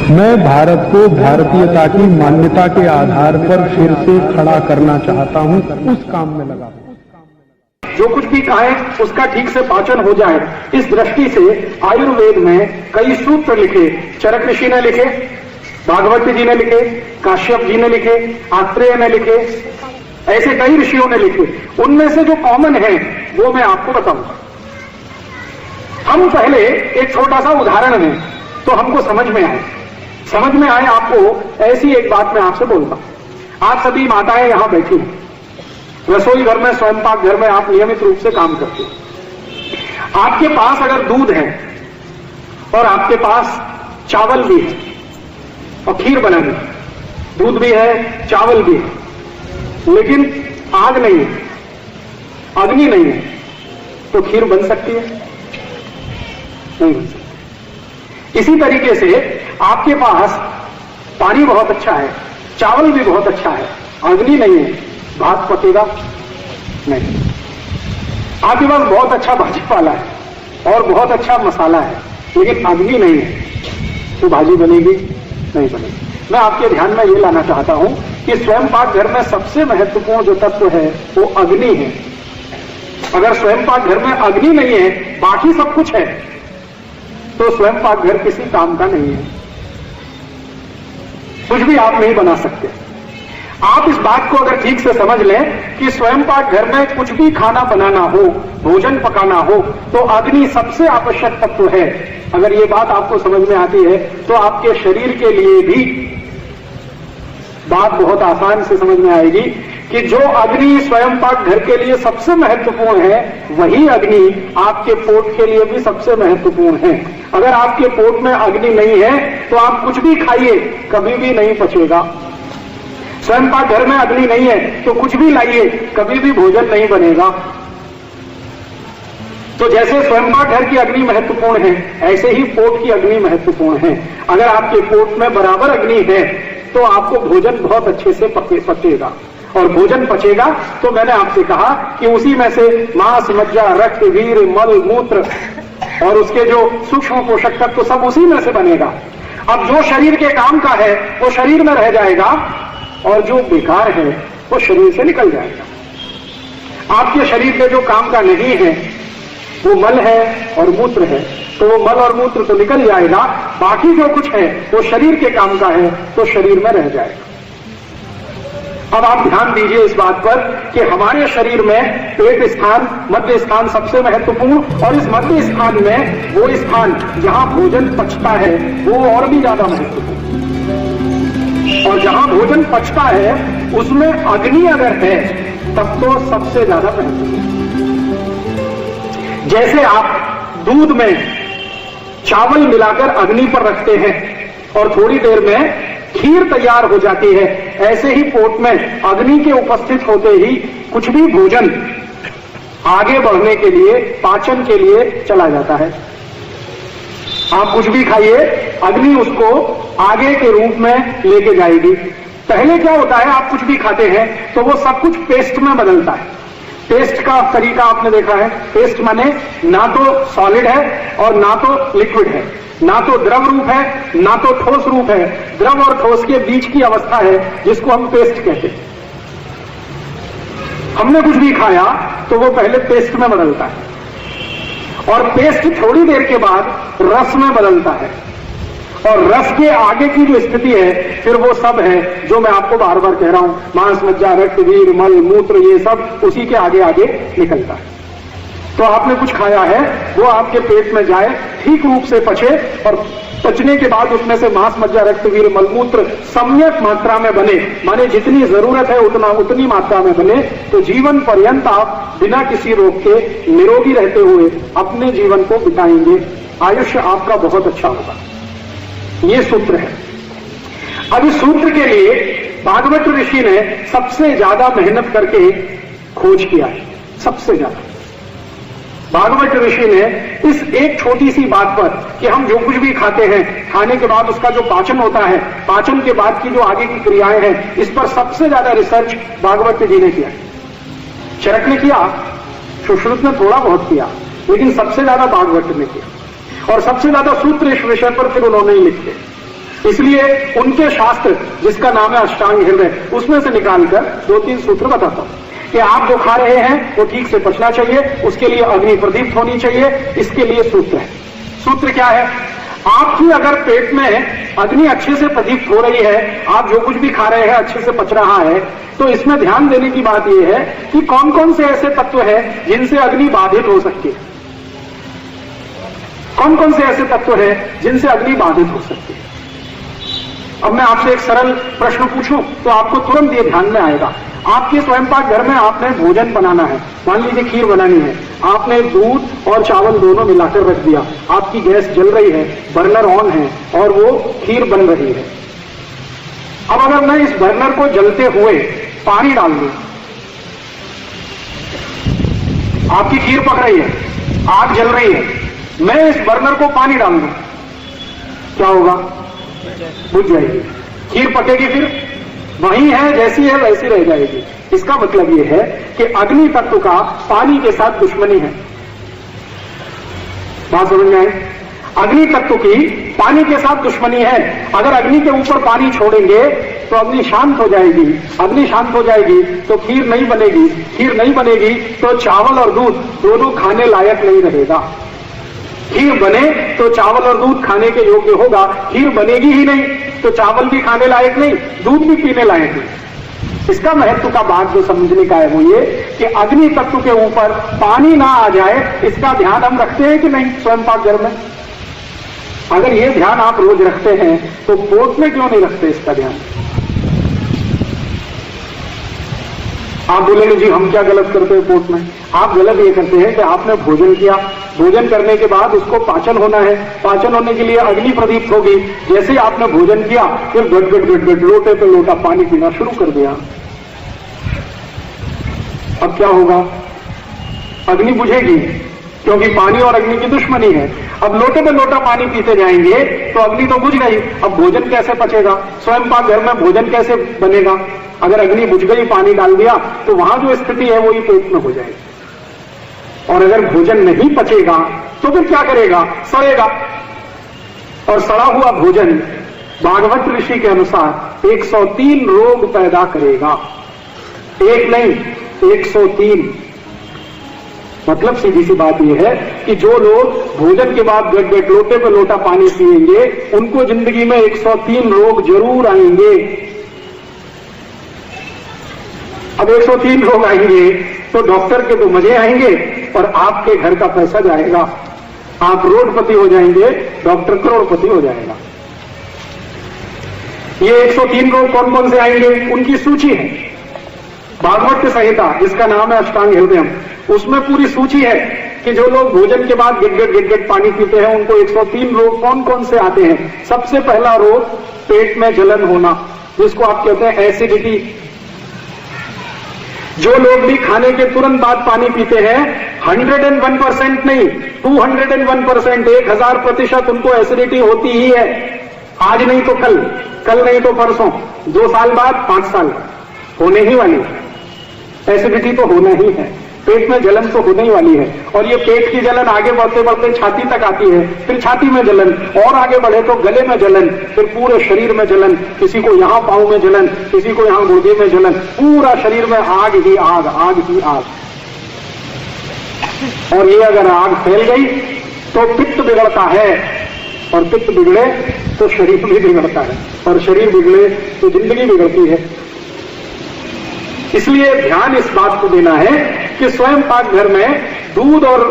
मैं भारत को भारतीयता की मान्यता के आधार पर फिर से खड़ा करना चाहता हूं, उस काम में लगा हूं। जो कुछ भी खाएं उसका ठीक से पाचन हो जाए, इस दृष्टि से आयुर्वेद में कई सूत्र लिखे। चरक ऋषि ने लिखे, भागवत जी ने लिखे, काश्यप जी ने लिखे, आत्रेय ने लिखे, ऐसे कई ऋषियों ने लिखे। उनमें से जो कॉमन है वो मैं आपको बताऊंगा। हम पहले एक छोटा सा उदाहरण दें तो हमको समझ में आए आपको ऐसी एक बात मैं आपसे बोलता। आप सभी माताएं यहां बैठी हैं, रसोई घर में, स्वयंपाक घर में आप नियमित रूप से काम करते हैं। आपके पास अगर दूध है और आपके पास चावल भी है और खीर बनानी, दूध भी है, चावल भी है, लेकिन आग नहीं है, अग्नि नहीं है, तो खीर बन सकती है? नहीं बन सकती। इसी तरीके से आपके पास पानी बहुत अच्छा है, चावल भी बहुत अच्छा है, अग्नि नहीं है, भात पकेगा नहीं। आपके पास बहुत अच्छा भाजी पाला है और बहुत अच्छा मसाला है, लेकिन अग्नि नहीं है, तो भाजी बनेगी नहीं बनेगी। मैं आपके ध्यान में ये लाना चाहता हूं कि स्वयंपाक घर में सबसे महत्वपूर्ण जो तत्व है वो अग्नि है। अगर स्वयंपाक घर में अग्नि नहीं है, बाकी सब कुछ है, तो स्वयंपाक घर किसी काम का नहीं है। कुछ भी आप नहीं बना सकते। आप इस बात को अगर ठीक से समझ लें कि स्वयंपाक घर में कुछ भी खाना बनाना हो, भोजन पकाना हो, तो अग्नि सबसे आवश्यक तत्व है। अगर ये बात आपको समझ में आती है तो आपके शरीर के लिए भी बात बहुत आसान से समझ में आएगी कि जो अग्नि स्वयंपाक घर के लिए सबसे महत्वपूर्ण है, वही अग्नि आपके पोट के लिए भी सबसे महत्वपूर्ण है। अगर आपके पोट में अग्नि नहीं है तो आप कुछ भी खाइए, कभी भी नहीं पचेगा। स्वयंपाक घर में अग्नि नहीं है तो कुछ भी लाइए, कभी भी भोजन नहीं बनेगा। तो जैसे स्वयंपाक घर की अग्नि महत्वपूर्ण है, ऐसे ही पोट की अग्नि महत्वपूर्ण है। अगर आपके पोट में बराबर अग्नि है तो आपको भोजन बहुत अच्छे से पचेगा, और भोजन पचेगा तो मैंने आपसे कहा कि उसी में से मांस, मज्जा, रक्त, वीर, मल, मूत्र और उसके जो सूक्ष्म पोषक तत्व सब उसी में से बनेगा। अब जो शरीर के काम का है वो शरीर में रह जाएगा और जो बेकार है वो शरीर से निकल जाएगा। आपके शरीर के जो काम का नहीं है वो मल है और मूत्र है, तो वो मल और मूत्र तो निकल जाएगा, बाकी जो कुछ है वो शरीर के काम का है तो शरीर में रह जाएगा। अब आप ध्यान दीजिए इस बात पर कि हमारे शरीर में पेट स्थान, मध्य स्थान सबसे महत्वपूर्ण, और इस मध्य स्थान में वो स्थान जहां भोजन पचता है वो और भी ज्यादा महत्वपूर्ण। और जहां भोजन पचता है उसमें अग्नि अगर है तब तो सबसे ज्यादा महत्वपूर्ण। जैसे आप दूध में चावल मिलाकर अग्नि पर रखते हैं और थोड़ी देर में खीर तैयार हो जाती है, ऐसे ही पोट में अग्नि के उपस्थित होते ही कुछ भी भोजन आगे बढ़ने के लिए, पाचन के लिए चला जाता है। आप कुछ भी खाइए, अग्नि उसको आगे के रूप में लेके जाएगी। पहले क्या होता है, आप कुछ भी खाते हैं तो वो सब कुछ पेस्ट में बदलता है। पेस्ट का तरीका आपने देखा है। पेस्ट माने ना तो सॉलिड है और ना तो लिक्विड है, ना तो द्रव रूप है ना तो ठोस रूप है। द्रव और ठोस के बीच की अवस्था है जिसको हम पेस्ट कहते हैं। हमने कुछ भी खाया तो वो पहले पेस्ट में बदलता है और पेस्ट थोड़ी देर के बाद रस में बदलता है, और रस के आगे की जो स्थिति है फिर वो सब है जो मैं आपको बार बार कह रहा हूं, मांस, मज्जा, रक्त, वीर, मल, मूत्र, ये सब उसी के आगे आगे निकलता है। तो आपने कुछ खाया है वो आपके पेट में जाए, ठीक रूप से पचे, और पचने के बाद उसमें से मांस, मज्जा, रक्त, वीर, मलमूत्र सम्यक मात्रा में बने, माने जितनी जरूरत है उतनी मात्रा में बने, तो जीवन पर्यंत आप बिना किसी रोग के निरोगी रहते हुए अपने जीवन को बिताएंगे। आयुष्य आपका बहुत अच्छा होगा। ये सूत्र है। अब इस सूत्र के लिए भागवत ऋषि ने सबसे ज्यादा मेहनत करके खोज किया है। सबसे ज्यादा भागवत ऋषि ने इस एक छोटी सी बात पर कि हम जो कुछ भी खाते हैं, खाने के बाद उसका जो पाचन होता है, पाचन के बाद की जो आगे की क्रियाएं हैं, इस पर सबसे ज्यादा रिसर्च भागवत जी ने किया। चरक ने किया, सुश्रुत ने थोड़ा बहुत किया, लेकिन सबसे ज्यादा भागवत ने किया। और सबसे ज्यादा सूत्र इस विषय पर फिर उन्होंने ही लिखे। इसलिए उनके शास्त्र, जिसका नाम है अष्टांग हृदय, उसमें से निकालकर 2-3 सूत्र बताता हूं कि आप जो खा रहे हैं वो ठीक से पचना चाहिए, उसके लिए अग्नि प्रदीप्त होनी चाहिए। इसके लिए सूत्र है। सूत्र क्या है? आपकी अगर पेट में अग्नि अच्छे से प्रदीप्त हो रही है, आप जो कुछ भी खा रहे हैं अच्छे से पच रहा है, तो इसमें ध्यान देने की बात यह है कि कौन कौन से ऐसे तत्व हैं जिनसे अग्नि बाधित हो सकती है। कौन कौन से ऐसे तत्व हैं जिनसे अग्नि बाधित हो सकती है। अब मैं आपसे एक सरल प्रश्न पूछूं तो आपको तुरंत ये ध्यान में आएगा। आपके स्वयंपाक घर में आपने भोजन बनाना है, मान लीजिए खीर बनानी है, आपने दूध और चावल दोनों मिलाकर रख दिया, आपकी गैस जल रही है, बर्नर ऑन है और वो खीर बन रही है। अब अगर मैं इस बर्नर को जलते हुए पानी डाल दूं, आपकी खीर पक रही है, आग जल रही है, मैं इस बर्नर को पानी डाल दूं, क्या होगा? बुझ जाएगी, खीर पकेगी, फिर वही है जैसी है वैसी रह जाएगी। इसका मतलब यह है कि अग्नि तत्व का पानी के साथ दुश्मनी है। बात समझ में आई? अग्नि तत्व की पानी के साथ दुश्मनी है। अगर अग्नि के ऊपर पानी छोड़ेंगे तो अग्नि शांत हो जाएगी, अग्नि शांत हो जाएगी तो खीर नहीं बनेगी, खीर नहीं बनेगी तो चावल और दूध दोनों खाने लायक नहीं रहेगा। खीर बने तो चावल और दूध खाने के योग्य होगा, खीर बनेगी ही नहीं तो चावल भी खाने लायक नहीं, दूध भी पीने लायक नहीं। इसका महत्व का बात जो समझने का है वो ये कि अग्नि तत्व के ऊपर पानी ना आ जाए, इसका ध्यान हम रखते हैं कि नहीं स्वयंपाक घर में? अगर ये ध्यान आप रोज रखते हैं तो पोट में क्यों नहीं रखते इसका ध्यान? आप बोलेंगे जी हम क्या गलत करते हैं पोट में? आप गलत ये करते हैं कि आपने भोजन किया, भोजन करने के बाद उसको पाचन होना है, पाचन होने के लिए अग्नि प्रदीप्त होगी। जैसे ही आपने भोजन किया फिर गट गट गट गट लोटे पे लोटा पानी पीना शुरू कर दिया। अब क्या होगा? अग्नि बुझेगी, क्योंकि पानी और अग्नि की दुश्मनी है। अब लोटे पे लोटा पानी पीते जाएंगे तो अग्नि तो बुझ गई, अब भोजन कैसे पचेगा? स्वयंपाक घर में भोजन कैसे बनेगा? अगर अग्नि बुझ गई, पानी डाल दिया तो वहां जो स्थिति है वही पेट में हो जाएगी। और अगर भोजन नहीं पचेगा तो फिर क्या करेगा? सड़ेगा। और सड़ा हुआ भोजन भागवत ऋषि के अनुसार 103 रोग पैदा करेगा। एक नहीं, 103। मतलब सीधी सी बात यह है कि जो लोग भोजन के बाद गट गट लोटे पे लोटा पानी पिएंगे उनको जिंदगी में 103 रोग जरूर आएंगे। अब 103 रोग आएंगे तो डॉक्टर के तो मजे आएंगे और आपके घर का पैसा जाएगा। आप रोडपति हो जाएंगे, डॉक्टर करोड़पति हो जाएगा। ये 103 रोग कौन कौन से आएंगे उनकी सूची है। भागवत की संहिता जिसका नाम है अष्टांग हृदयम, उसमें पूरी सूची है कि जो लोग भोजन के बाद गिट पानी पीते हैं उनको 103 रोग कौन कौन से आते हैं। सबसे पहला रोग पेट में जलन होना, जिसको आप कहते हैं एसिडिटी। जो लोग भी खाने के तुरंत बाद पानी पीते हैं 101% नहीं 201%, 1000% उनको एसिडिटी होती ही है। आज नहीं तो कल, कल नहीं तो परसों, 2 साल बाद, 5 साल होने ही वाली है। एसिडिटी तो होना ही है, पेट में जलन तो होने ही वाली है। और ये पेट की जलन आगे बढ़ते बढ़ते छाती तक आती है, फिर छाती में जलन, और आगे बढ़े तो गले में जलन, फिर पूरे शरीर में जलन, किसी को यहां पांव में जलन, किसी को यहां गुर्दे में जलन, पूरा शरीर में आग ही आग, आग ही आग। और ये अगर आग फैल गई तो पित्त बिगड़ता है, और पित्त बिगड़े तो शरीर भी बिगड़ता है, और शरीर बिगड़े तो जिंदगी बिगड़ती है। इसलिए ध्यान इस बात को देना है कि स्वयंपाक घर में दूध और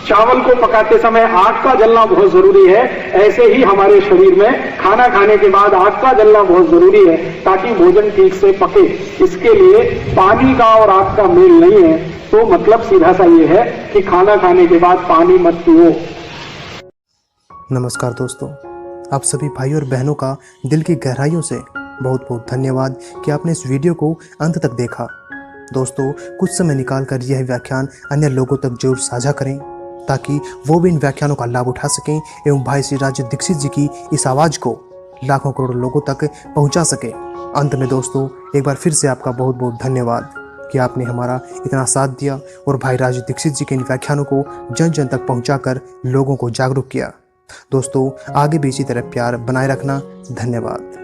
चावल को पकाते समय आग का जलना बहुत जरूरी है। ऐसे ही हमारे शरीर में खाना खाने के बाद आग का जलना बहुत जरूरी है ताकि भोजन ठीक से पके। इसके लिए पानी का और आग का मेल नहीं है, तो मतलब सीधा सा ये है कि खाना खाने के बाद पानी मत पियो। नमस्कार दोस्तों, आप सभी भाई और बहनों का दिल की गहराइयों से बहुत बहुत धन्यवाद कि आपने इस वीडियो को अंत तक देखा। दोस्तों, कुछ समय निकालकर यह व्याख्यान अन्य लोगों तक जरूर साझा करें ताकि वो भी इन व्याख्यानों का लाभ उठा सकें एवं भाई श्री राजू दीक्षित जी की इस आवाज़ को लाखों करोड़ों लोगों तक पहुंचा सकें। अंत में दोस्तों एक बार फिर से आपका बहुत बहुत धन्यवाद कि आपने हमारा इतना साथ दिया और भाई राजू दीक्षित जी के इन व्याख्यानों को जन जन तक पहुँचा कर लोगों को जागरूक किया। दोस्तों आगे भी इसी तरह प्यार बनाए रखना। धन्यवाद।